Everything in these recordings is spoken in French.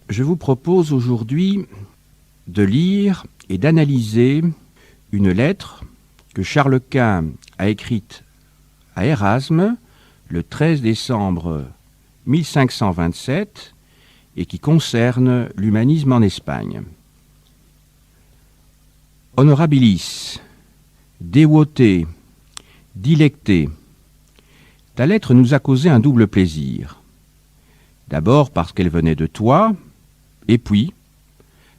Je vous propose aujourd'hui de lire et d'analyser une lettre que Charles Quint a écrite à Érasme le 13 décembre 1527 et qui concerne l'humanisme en Espagne. Honorabilis, devote, dilecte, ta lettre nous a causé un double plaisir. D'abord parce qu'elle venait de toi, et puis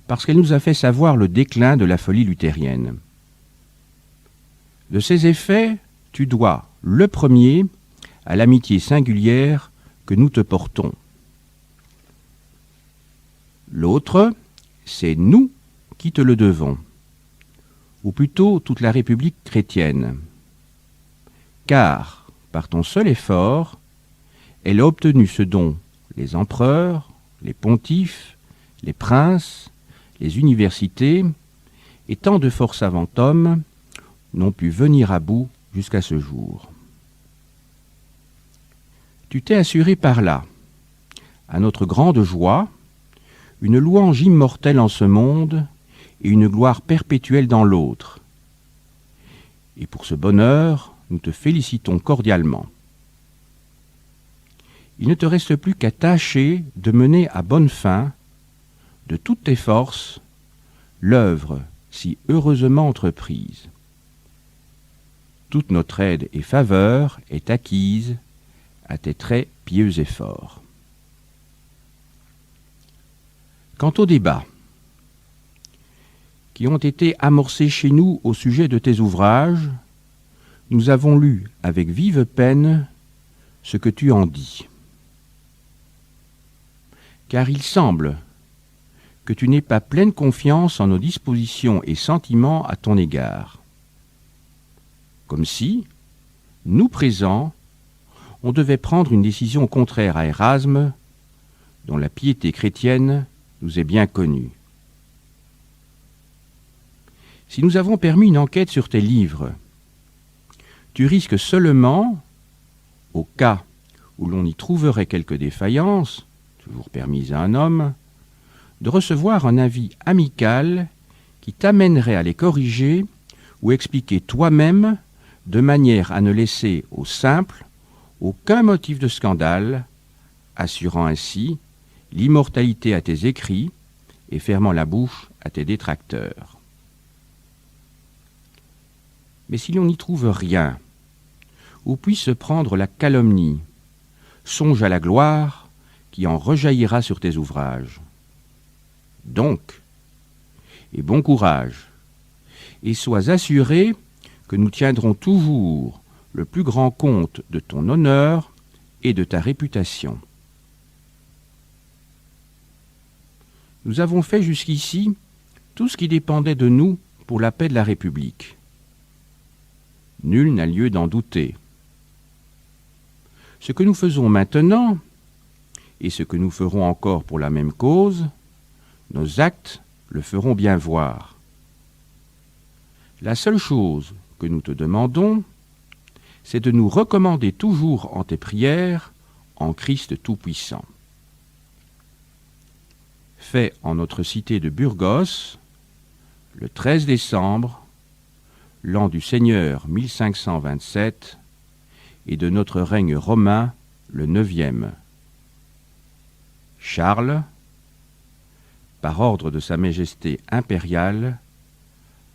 parce qu'elle nous a fait savoir le déclin de la folie luthérienne. De ces effets, tu dois, le premier, à l'amitié singulière que nous te portons. L'autre, c'est nous qui te le devons, ou plutôt toute la République chrétienne. Car, par ton seul effort, elle a obtenu ce dont les empereurs, les pontifes, les princes, les universités et tant de forts savants hommes n'ont pu venir à bout jusqu'à ce jour. Tu t'es assuré par là, à notre grande joie, une louange immortelle en ce monde et une gloire perpétuelle dans l'autre. Et pour ce bonheur, nous te félicitons cordialement. Il ne te reste plus qu'à tâcher de mener à bonne fin, de toutes tes forces, l'œuvre si heureusement entreprise. Toute notre aide et faveur est acquise à tes très pieux efforts. Quant aux débats qui ont été amorcés chez nous au sujet de tes ouvrages, nous avons lu avec vive peine ce que tu en dis. Car il semble que tu n'aies pas pleine confiance en nos dispositions et sentiments à ton égard. Comme si, nous présents, on devait prendre une décision contraire à Érasme, dont la piété chrétienne nous est bien connue. Si nous avons permis une enquête sur tes livres, tu risques seulement, au cas où l'on y trouverait quelques défaillances, toujours permises à un homme, de recevoir un avis amical qui t'amènerait à les corriger ou expliquer toi-même de manière à ne laisser au simple aucun motif de scandale, assurant ainsi l'immortalité à tes écrits et fermant la bouche à tes détracteurs. Mais si l'on n'y trouve rien, ou puisse prendre la calomnie, songe à la gloire qui en rejaillira sur tes ouvrages. Donc, et bon courage, et sois assuré que nous tiendrons toujours le plus grand compte de ton honneur et de ta réputation. Nous avons fait jusqu'ici tout ce qui dépendait de nous pour la paix de la République. Nul n'a lieu d'en douter. Ce que nous faisons maintenant, et ce que nous ferons encore pour la même cause, nos actes le feront bien voir. La seule chose que nous te demandons, c'est de nous recommander toujours en tes prières en Christ Tout-Puissant. Fait en notre cité de Burgos, le 13 décembre, l'an du Seigneur 1527, et de notre règne romain le 9e. Charles, par ordre de Sa Majesté impériale,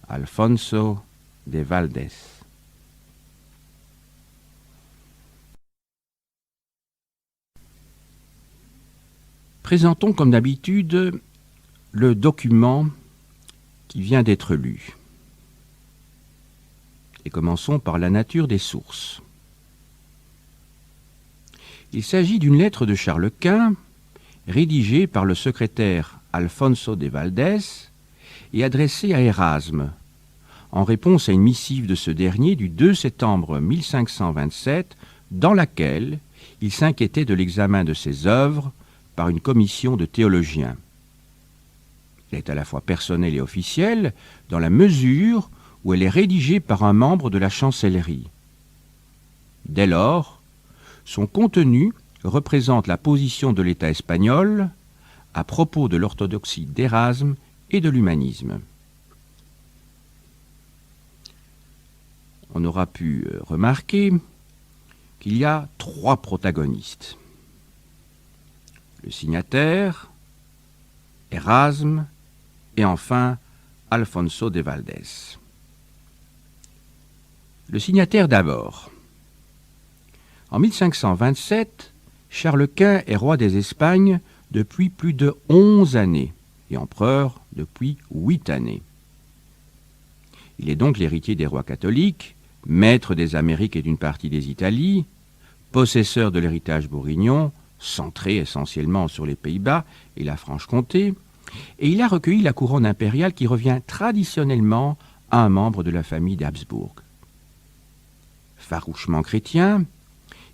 Alfonso de Valdés. Présentons comme d'habitude le document qui vient d'être lu. Et commençons par la nature des sources. Il s'agit d'une lettre de Charles Quint, rédigée par le secrétaire Alfonso de Valdés et adressée à Érasme, en réponse à une missive de ce dernier du 2 septembre 1527, dans laquelle il s'inquiétait de l'examen de ses œuvres par une commission de théologiens. Elle est à la fois personnelle et officielle, dans la mesure où elle est rédigée par un membre de la chancellerie. Dès lors, son contenu représente la position de l'État espagnol à propos de l'orthodoxie d'Érasme et de l'humanisme. On aura pu remarquer qu'il y a 3 protagonistes. Le signataire, Érasme et enfin Alfonso de Valdés. Le signataire d'abord. En 1527, Charles Quint est roi des Espagnes depuis plus de 11 années et empereur depuis 8 années. Il est donc l'héritier des rois catholiques, maître des Amériques et d'une partie des Italies, possesseur de l'héritage bourguignon, centré essentiellement sur les Pays-Bas et la Franche-Comté, et il a recueilli la couronne impériale qui revient traditionnellement à un membre de la famille d'Habsbourg. Farouchement chrétien,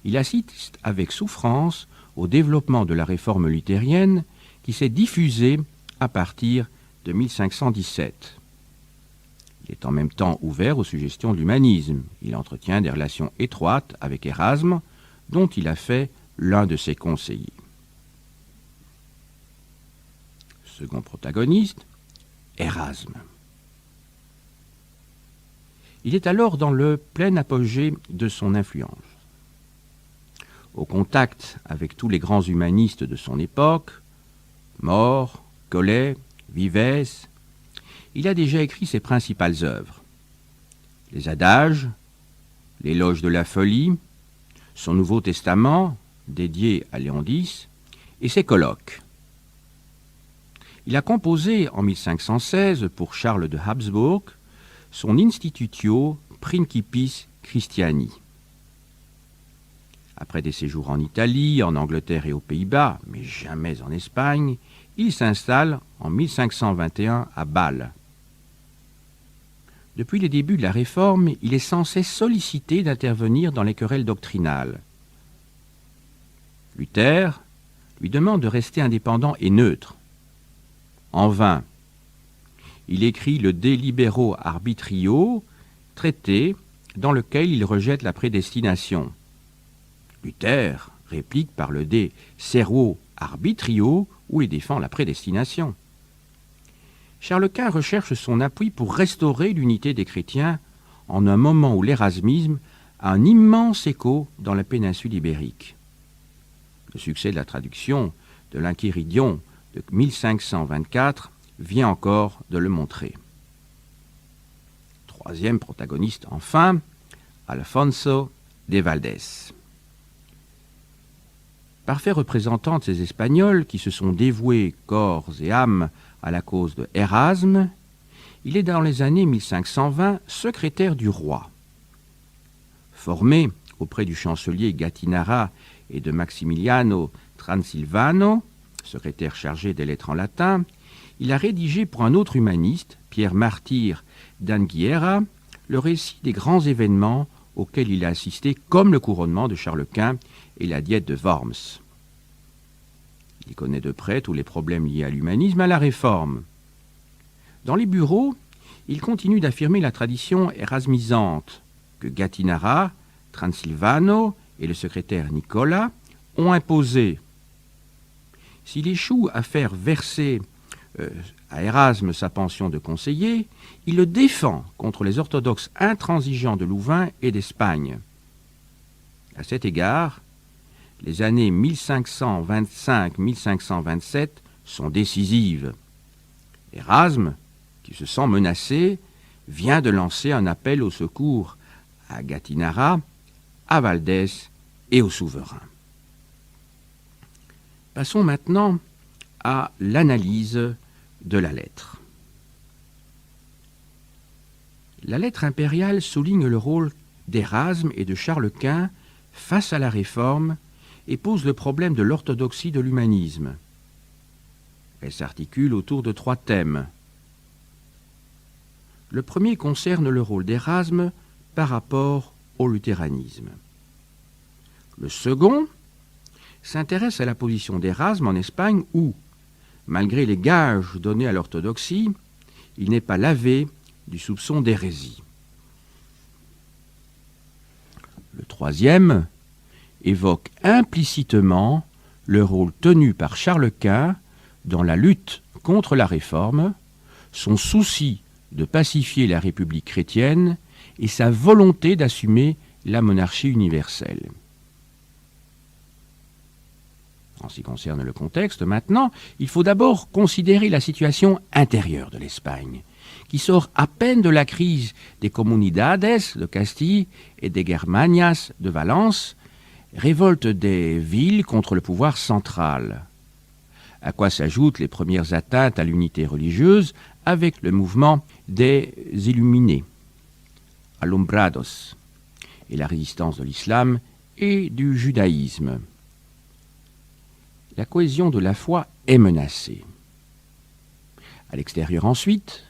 il assiste avec souffrance au développement de la réforme luthérienne qui s'est diffusée à partir de 1517. Il est en même temps ouvert aux suggestions de l'humanisme. Il entretient des relations étroites avec Érasme, dont il a fait l'un de ses conseillers. Second protagoniste, Érasme. Il est alors dans le plein apogée de son influence. Au contact avec tous les grands humanistes de son époque, More, Collet, Vives, il a déjà écrit ses principales œuvres. Les Adages, l'Éloge de la folie, son Nouveau Testament, dédié à Léon X, et ses colloques. Il a composé en 1516 pour Charles de Habsbourg son Institutio Principis Christiani. Après des séjours en Italie, en Angleterre et aux Pays-Bas, mais jamais en Espagne, il s'installe en 1521 à Bâle. Depuis les débuts de la Réforme, il est sans cesse sollicité d'intervenir dans les querelles doctrinales. Luther lui demande de rester indépendant et neutre. En vain. Il écrit le De Libero Arbitrio, traité dans lequel il rejette la prédestination. Luther réplique par le De Servo Arbitrio, où il défend la prédestination. Charles Quint recherche son appui pour restaurer l'unité des chrétiens en un moment où l'érasmisme a un immense écho dans la péninsule ibérique. Le succès de la traduction de l'Enchiridion de 1524 vient encore de le montrer. Troisième protagoniste enfin, Alfonso de Valdés. Parfait représentant de ces Espagnols qui se sont dévoués corps et âme à la cause de Érasme, il est dans les années 1520 secrétaire du roi. Formé auprès du chancelier Gattinara et de Maximiliano Transilvano, secrétaire chargé des lettres en latin, il a rédigé pour un autre humaniste, Pierre Martyr d'Anguillera, le récit des grands événements auxquels il a assisté, comme le couronnement de Charles Quint et la diète de Worms. Il connaît de près tous les problèmes liés à l'humanisme et à la réforme. Dans les bureaux, il continue d'affirmer la tradition érasmisante que Gattinara, Transilvano et le secrétaire Nicolas ont imposée. S'il échoue à faire verser à Érasme sa pension de conseiller, il le défend contre les orthodoxes intransigeants de Louvain et d'Espagne. À cet égard, les années 1525-1527 sont décisives. Érasme, qui se sent menacé, vient de lancer un appel au secours à Gattinara, à Valdés et au souverain. Passons maintenant à l'analyse de la lettre. La lettre impériale souligne le rôle d'Érasme et de Charles Quint face à la Réforme et pose le problème de l'orthodoxie de l'humanisme. Elle s'articule autour de 3 thèmes. Le premier concerne le rôle d'Érasme par rapport au luthéranisme. Le second s'intéresse à la position d'Érasme en Espagne où, malgré les gages donnés à l'orthodoxie, il n'est pas lavé du soupçon d'hérésie. Le troisième évoque implicitement le rôle tenu par Charles Quint dans la lutte contre la Réforme, son souci de pacifier la République chrétienne et sa volonté d'assumer la monarchie universelle. En ce qui concerne le contexte, maintenant, il faut d'abord considérer la situation intérieure de l'Espagne, qui sort à peine de la crise des Comunidades de Castille et des Germanias de Valence, révolte des villes contre le pouvoir central, à quoi s'ajoutent les premières atteintes à l'unité religieuse avec le mouvement des Illuminés, Alumbrados, et la résistance de l'islam et du judaïsme. La cohésion de la foi est menacée. À l'extérieur ensuite,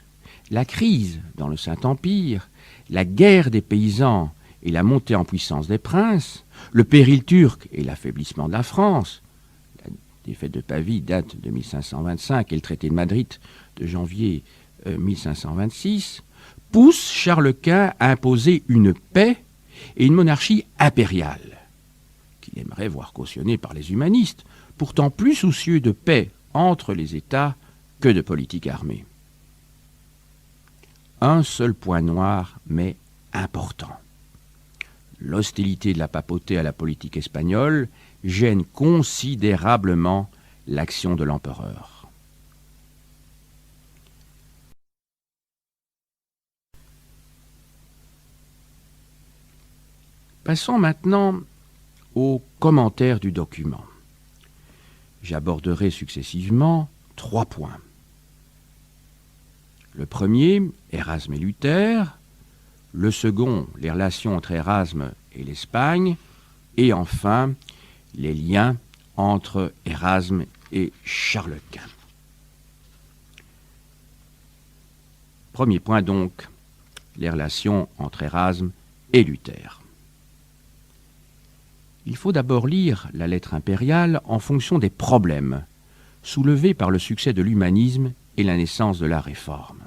la crise dans le Saint-Empire, la guerre des paysans et la montée en puissance des princes, le péril turc et l'affaiblissement de la France, la défaite de Pavie date de 1525 et le traité de Madrid de janvier 1526, poussent Charles Quint à imposer une paix et une monarchie impériale, qu'il aimerait voir cautionnée par les humanistes, pourtant plus soucieux de paix entre les États que de politique armée. Un seul point noir, mais important. L'hostilité de la papauté à la politique espagnole gêne considérablement l'action de l'empereur. Passons maintenant aux commentaires du document. J'aborderai successivement 3 points. Le premier, Érasme et Luther. Le second, les relations entre Érasme et l'Espagne. Et enfin, les liens entre Érasme et Charles Quint. Premier point donc, les relations entre Érasme et Luther. Il faut d'abord lire la lettre impériale en fonction des problèmes soulevés par le succès de l'humanisme et la naissance de la Réforme.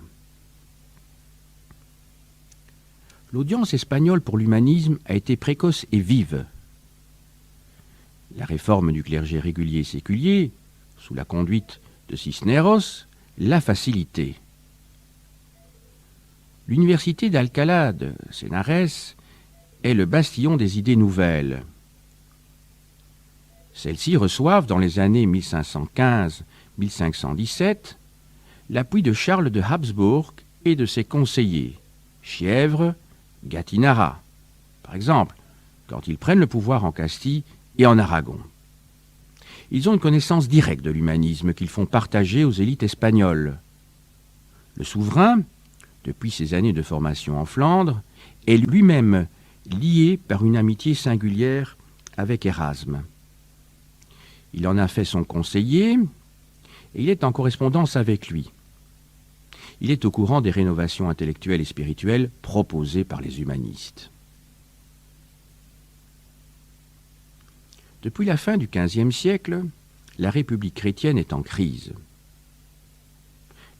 L'audience espagnole pour l'humanisme a été précoce et vive. La réforme du clergé régulier et séculier, sous la conduite de Cisneros, l'a facilité. L'université d'Alcalá de Henares est le bastion des idées nouvelles. Celles-ci reçoivent, dans les années 1515-1517, l'appui de Charles de Habsbourg et de ses conseillers, Chièvre, Gattinara, par exemple, quand ils prennent le pouvoir en Castille et en Aragon. Ils ont une connaissance directe de l'humanisme qu'ils font partager aux élites espagnoles. Le souverain, depuis ses années de formation en Flandre, est lui-même lié par une amitié singulière avec Érasme. Il en a fait son conseiller et il est en correspondance avec lui. Il est au courant des rénovations intellectuelles et spirituelles proposées par les humanistes. Depuis la fin du XVe siècle, la République chrétienne est en crise.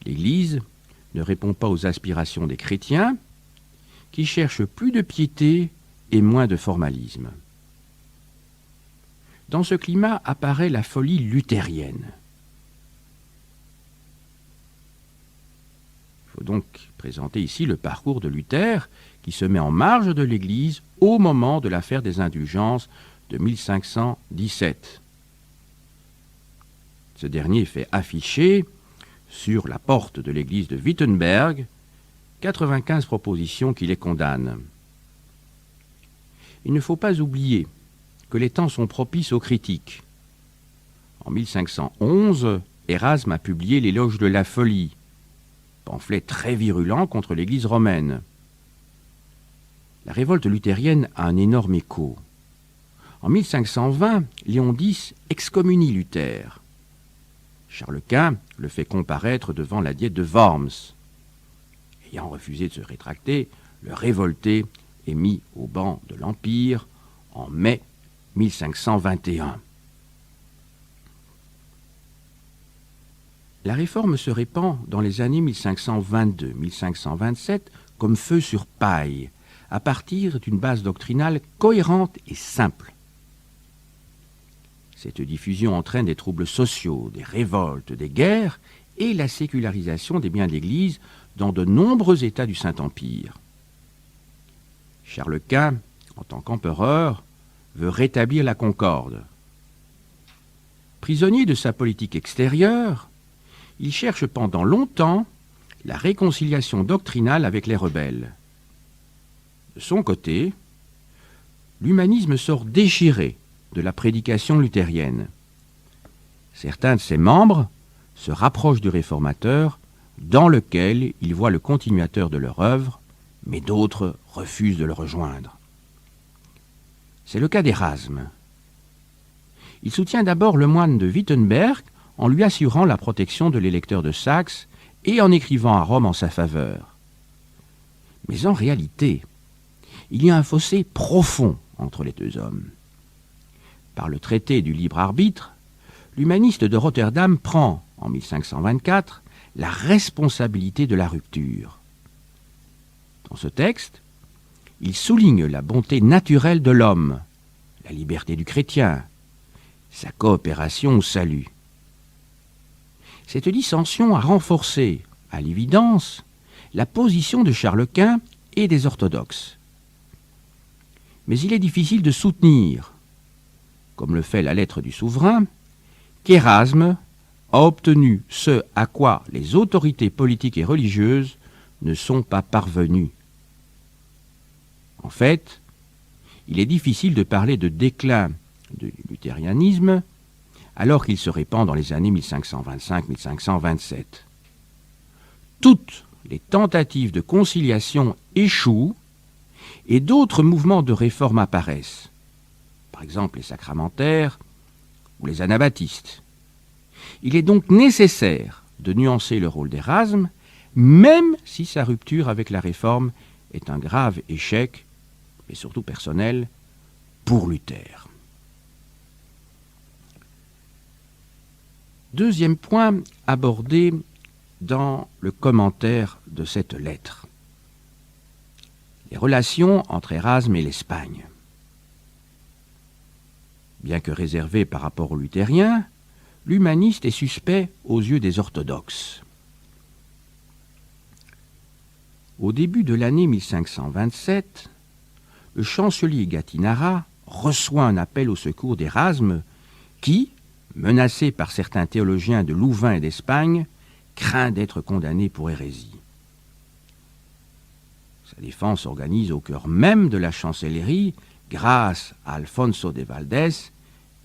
L'Église ne répond pas aux aspirations des chrétiens, qui cherchent plus de piété et moins de formalisme. Dans ce climat apparaît la folie luthérienne. Il faut donc présenter ici le parcours de Luther, qui se met en marge de l'Église au moment de l'affaire des indulgences de 1517. Ce dernier fait afficher sur la porte de l'église de Wittenberg 95 propositions qui les condamnent. Il ne faut pas oublier que les temps sont propices aux critiques. En 1511, Érasme a publié l'Éloge de la folie, pamphlet très virulent contre l'Église romaine. La révolte luthérienne a un énorme écho. En 1520, Léon X excommunie Luther. Charles Quint le fait comparaître devant la diète de Worms. Ayant refusé de se rétracter, le révolté est mis au banc de l'Empire en mai 1521. La réforme se répand dans les années 1522-1527 comme feu sur paille, à partir d'une base doctrinale cohérente et simple. Cette diffusion entraîne des troubles sociaux, des révoltes, des guerres et la sécularisation des biens de l'Église dans de nombreux États du Saint-Empire. Charles Quint, en tant qu'empereur, veut rétablir la concorde. Prisonnier de sa politique extérieure, il cherche pendant longtemps la réconciliation doctrinale avec les rebelles. De son côté, l'humanisme sort déchiré de la prédication luthérienne. Certains de ses membres se rapprochent du réformateur, dans lequel ils voient le continuateur de leur œuvre, mais d'autres refusent de le rejoindre. C'est le cas d'Érasme. Il soutient d'abord le moine de Wittenberg en lui assurant la protection de l'électeur de Saxe et en écrivant à Rome en sa faveur. Mais en réalité, il y a un fossé profond entre les deux hommes. Par le traité du libre arbitre, l'humaniste de Rotterdam prend, en 1524, la responsabilité de la rupture. Dans ce texte, il souligne la bonté naturelle de l'homme, la liberté du chrétien, sa coopération au salut. Cette dissension a renforcé, à l'évidence, la position de Charles Quint et des orthodoxes. Mais il est difficile de soutenir, comme le fait la lettre du souverain, qu'Érasme a obtenu ce à quoi les autorités politiques et religieuses ne sont pas parvenues. En fait, il est difficile de parler de déclin du luthérianisme alors qu'il se répand dans les années 1525-1527. Toutes les tentatives de conciliation échouent et d'autres mouvements de réforme apparaissent, par exemple les sacramentaires ou les anabaptistes. Il est donc nécessaire de nuancer le rôle d'Érasme, même si sa rupture avec la réforme est un grave échec, mais surtout personnel, pour Luther. Deuxième point abordé dans le commentaire de cette lettre. Les relations entre Érasme et l'Espagne. Bien que réservé par rapport aux luthériens, l'humaniste est suspect aux yeux des orthodoxes. Au début de l'année 1527, le chancelier Gattinara reçoit un appel au secours d'Érasme qui, menacé par certains théologiens de Louvain et d'Espagne, craint d'être condamné pour hérésie. Sa défense s'organise au cœur même de la chancellerie grâce à Alfonso de Valdés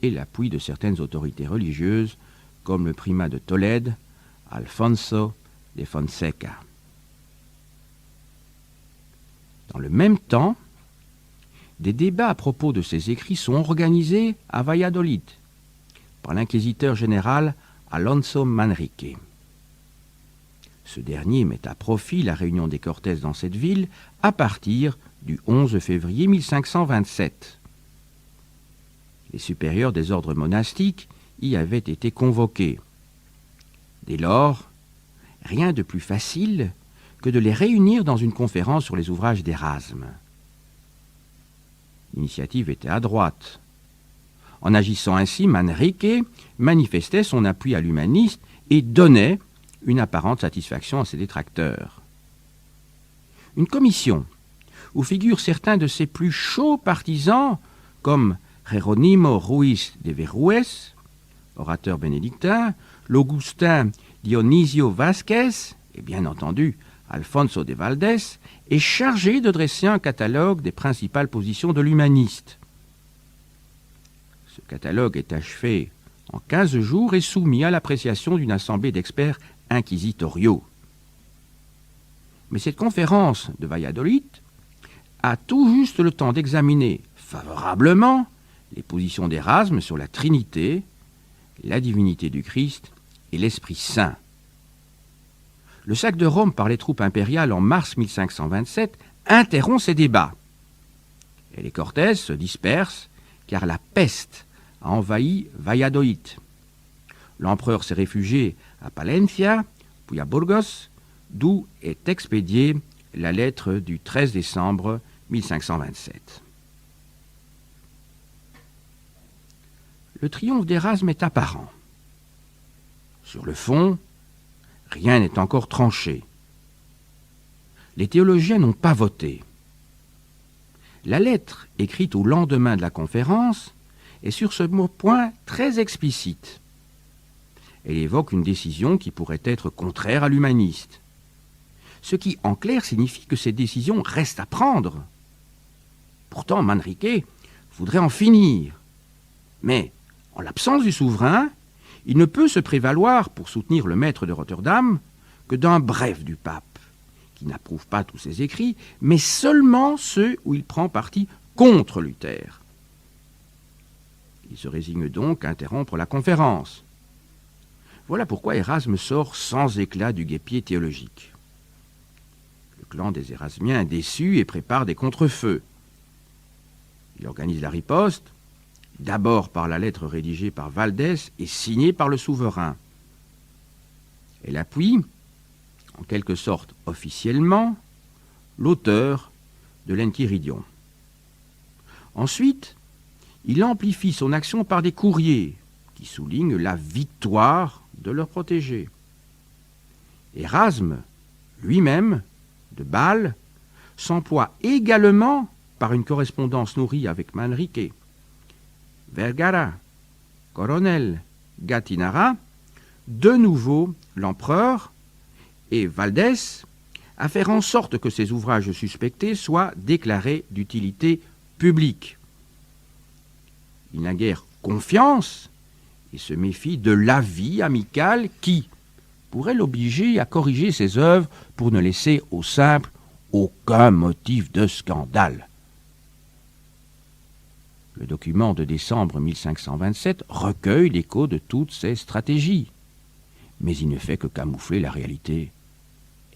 et l'appui de certaines autorités religieuses comme le primat de Tolède, Alfonso de Fonseca. Dans le même temps, des débats à propos de ces écrits sont organisés à Valladolid par l'inquisiteur général Alonso Manrique. Ce dernier met à profit la réunion des Cortes dans cette ville à partir du 11 février 1527. Les supérieurs des ordres monastiques y avaient été convoqués. Dès lors, rien de plus facile que de les réunir dans une conférence sur les ouvrages d'Érasme. L'initiative était à droite. En agissant ainsi, Manrique manifestait son appui à l'humaniste et donnait une apparente satisfaction à ses détracteurs. Une commission, où figurent certains de ses plus chauds partisans, comme Jerónimo Ruiz de Verrues, orateur bénédictin, l'Augustin Dionisio Vázquez, et bien entendu Alfonso de Valdés, est chargée de dresser un catalogue des principales positions de l'humaniste. Ce catalogue est achevé en 15 jours et soumis à l'appréciation d'une assemblée d'experts inquisitoriaux. Mais cette conférence de Valladolid a tout juste le temps d'examiner favorablement les positions d'Érasme sur la Trinité, la divinité du Christ et l'Esprit Saint. Le sac de Rome par les troupes impériales en mars 1527 interrompt ces débats. Et les Cortés se dispersent car la peste a envahi Valladolid. L'empereur s'est réfugié à Palencia, puis à Burgos, d'où est expédiée la lettre du 13 décembre 1527. le triomphe d'Érasme est apparent. Sur le fond, rien n'est encore tranché. Les théologiens n'ont pas voté. La lettre écrite au lendemain de la conférence est sur ce point très explicite. Elle évoque une décision qui pourrait être contraire à l'humaniste. Ce qui, en clair, signifie que ces décisions restent à prendre. Pourtant, Manrique voudrait en finir. Mais, en l'absence du souverain, il ne peut se prévaloir, pour soutenir le maître de Rotterdam, que d'un bref du pape, qui n'approuve pas tous ses écrits, mais seulement ceux où il prend parti contre Luther. Il se résigne donc à interrompre la conférence. Voilà pourquoi Érasme sort sans éclat du guêpier théologique. Le clan des Érasmiens est déçu et prépare des contrefeux. Il organise la riposte, d'abord par la lettre rédigée par Valdès et signée par le souverain. Elle appuie, en quelque sorte officiellement, l'auteur de l'Enchiridion. Ensuite, il amplifie son action par des courriers qui soulignent la victoire de leur protégé. Érasme, lui-même, de Bâle, s'emploie également, par une correspondance nourrie avec Manrique, Vergara, Coronel, Gattinara, de nouveau l'empereur, et Valdès, à faire en sorte que ces ouvrages suspectés soient déclarés d'utilité publique. Il n'a guère confiance et se méfie de l'avis amical qui pourrait l'obliger à corriger ses œuvres pour ne laisser au simple aucun motif de scandale. Le document de décembre 1527 recueille l'écho de toutes ces stratégies, mais il ne fait que camoufler la réalité.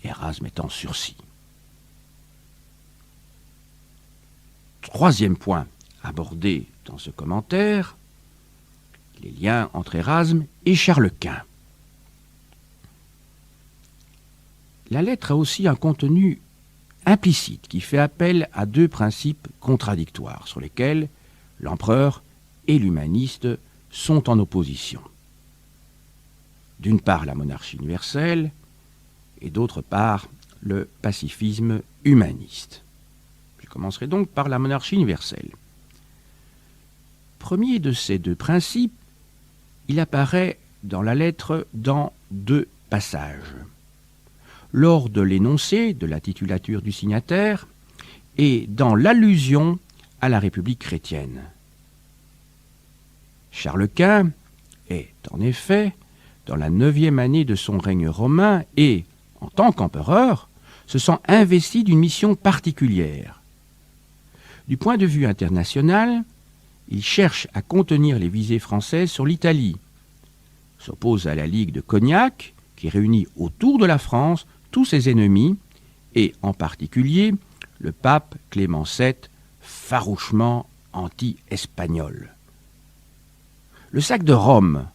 Érasme est en sursis. Troisième point abordé dans ce commentaire, les liens entre Érasme et Charles Quint. La lettre a aussi un contenu implicite qui fait appel à deux principes contradictoires sur lesquels l'empereur et l'humaniste sont en opposition. D'une part, la monarchie universelle, et d'autre part, le pacifisme humaniste. Je commencerai donc par la monarchie universelle. Premier de ces deux principes, il apparaît dans la lettre dans deux passages. Lors de l'énoncé de la titulature du signataire et dans l'allusion à la République chrétienne. Charles Quint est, en effet, dans la 9e année de son règne romain et, en tant qu'empereur, se sent investi d'une mission particulière. Du point de vue international, il cherche à contenir les visées françaises sur l'Italie, s'oppose à la Ligue de Cognac, qui réunit autour de la France tous ses ennemis, et en particulier le pape Clément VII, farouchement anti-espagnol. Le sac de Rome,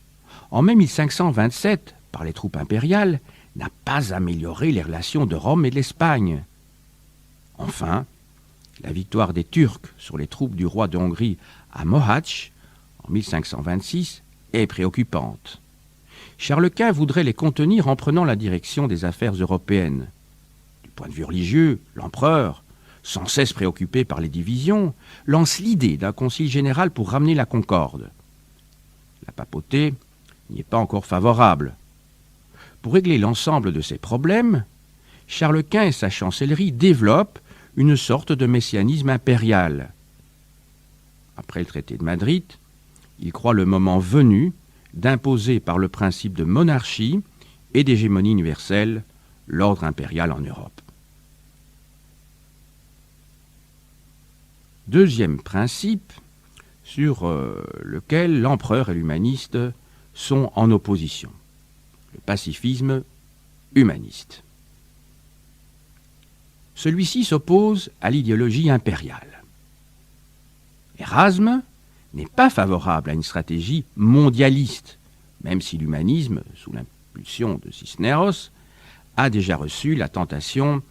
en mai 1527, par les troupes impériales, n'a pas amélioré les relations de Rome et de l'Espagne. Enfin, la victoire des Turcs sur les troupes du roi de Hongrie à Mohács, en 1526, est préoccupante. Charles Quint voudrait les contenir en prenant la direction des affaires européennes. Du point de vue religieux, l'empereur, sans cesse préoccupé par les divisions, lance l'idée d'un concile général pour ramener la concorde. La papauté n'y est pas encore favorable. Pour régler l'ensemble de ces problèmes, Charles Quint et sa chancellerie développent une sorte de messianisme impérial. Après le traité de Madrid, il croit le moment venu d'imposer par le principe de monarchie et d'hégémonie universelle l'ordre impérial en Europe. Deuxième principe sur lequel l'empereur et l'humaniste sont en opposition, le pacifisme humaniste. Celui-ci s'oppose à l'idéologie impériale. Érasme n'est pas favorable à une stratégie mondialiste, même si l'humanisme, sous l'impulsion de Cisneros, a déjà reçu la tentation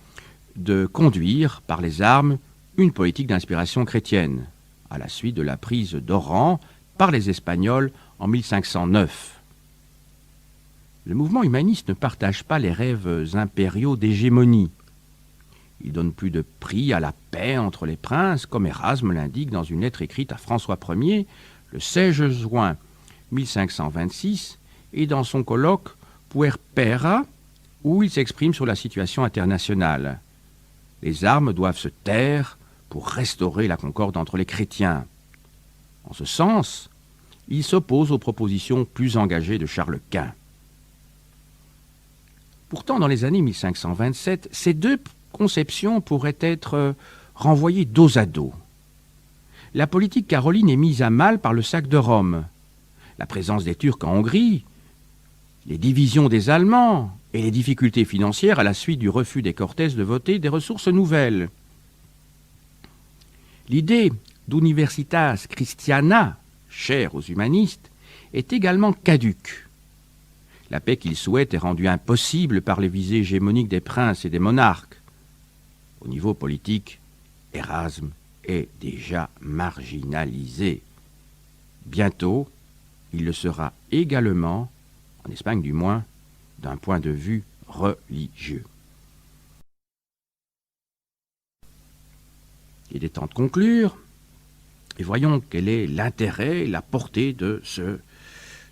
de conduire par les armes une politique d'inspiration chrétienne, à la suite de la prise d'Oran par les Espagnols en 1509. Le mouvement humaniste ne partage pas les rêves impériaux d'hégémonie. Il donne plus de prix à la paix entre les princes, comme Érasme l'indique dans une lettre écrite à François Ier le 16 juin 1526 et dans son colloque Puerpera, où il s'exprime sur la situation internationale. Les armes doivent se taire pour restaurer la concorde entre les chrétiens. En ce sens, il s'oppose aux propositions plus engagées de Charles Quint. Pourtant, dans les années 1527, ces deux conceptions pourraient être renvoyées dos à dos. La politique caroline est mise à mal par le sac de Rome, la présence des Turcs en Hongrie, les divisions des Allemands et les difficultés financières à la suite du refus des Cortés de voter des ressources nouvelles. L'idée d'universitas Christiana, chère aux humanistes, est également caduque. La paix qu'ils souhaitent est rendue impossible par les visées hégémoniques des princes et des monarques. Au niveau politique, Érasme est déjà marginalisé. Bientôt, il le sera également, en Espagne du moins, d'un point de vue religieux. Il est temps de conclure, et voyons quel est l'intérêt et la portée de ce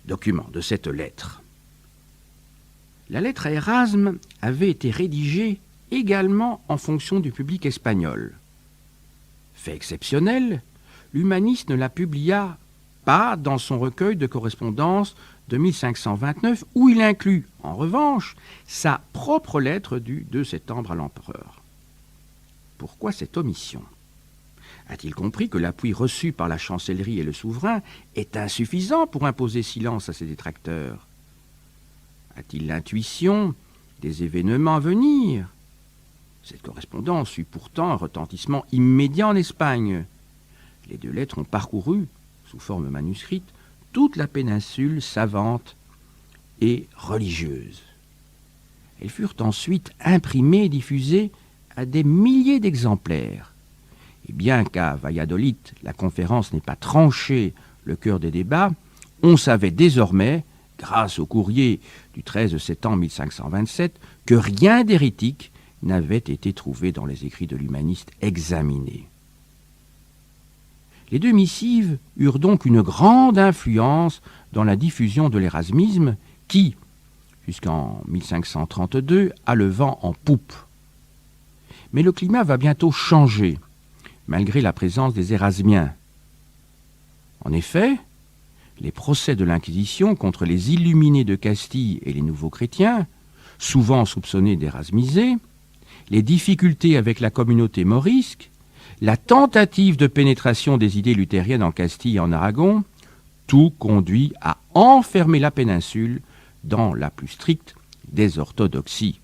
document, de cette lettre. La lettre à Érasme avait été rédigée également en fonction du public espagnol. Fait exceptionnel, l'humaniste ne la publia pas dans son recueil de correspondances de 1529, où il inclut, en revanche, sa propre lettre du 2 septembre à l'empereur. Pourquoi cette omission ? A-t-il compris que l'appui reçu par la chancellerie et le souverain est insuffisant pour imposer silence à ses détracteurs ? A-t-il l'intuition des événements à venir ? Cette correspondance eut pourtant un retentissement immédiat en Espagne. Les deux lettres ont parcouru, sous forme manuscrite, toute la péninsule savante et religieuse. Elles furent ensuite imprimées et diffusées à des milliers d'exemplaires. Et bien qu'à Valladolid, la conférence n'ait pas tranché le cœur des débats, on savait désormais, grâce au courrier du 13 septembre 1527, que rien d'hérétique n'avait été trouvé dans les écrits de l'humaniste examinés. Les deux missives eurent donc une grande influence dans la diffusion de l'érasmisme qui, jusqu'en 1532, a le vent en poupe. Mais le climat va bientôt changer, malgré la présence des érasmiens. En effet, les procès de l'Inquisition contre les illuminés de Castille et les nouveaux chrétiens, souvent soupçonnés d'érasmiser, les difficultés avec la communauté morisque, la tentative de pénétration des idées luthériennes en Castille et en Aragon, tout conduit à enfermer la péninsule dans la plus stricte des orthodoxies.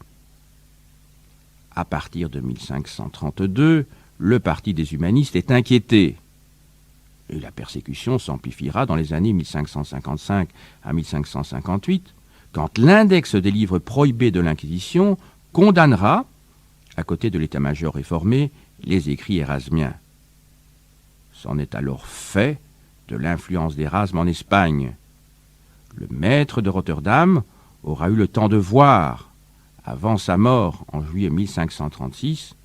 À partir de 1532, le parti des humanistes est inquiété. Et la persécution s'amplifiera dans les années 1555 à 1558, quand l'index des livres prohibés de l'Inquisition condamnera, à côté de l'état-major réformé, les écrits érasmiens. C'en est alors fait de l'influence d'Érasme en Espagne. Le maître de Rotterdam aura eu le temps de voir, avant sa mort en juillet 1536,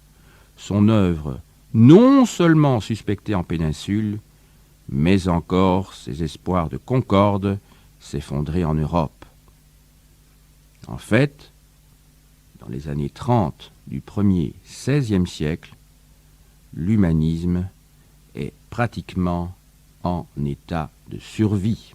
son œuvre non seulement suspectée en péninsule, mais encore ses espoirs de concorde s'effondrer en Europe. En fait, dans les années 30 du premier XVIe siècle, l'humanisme est pratiquement en état de survie.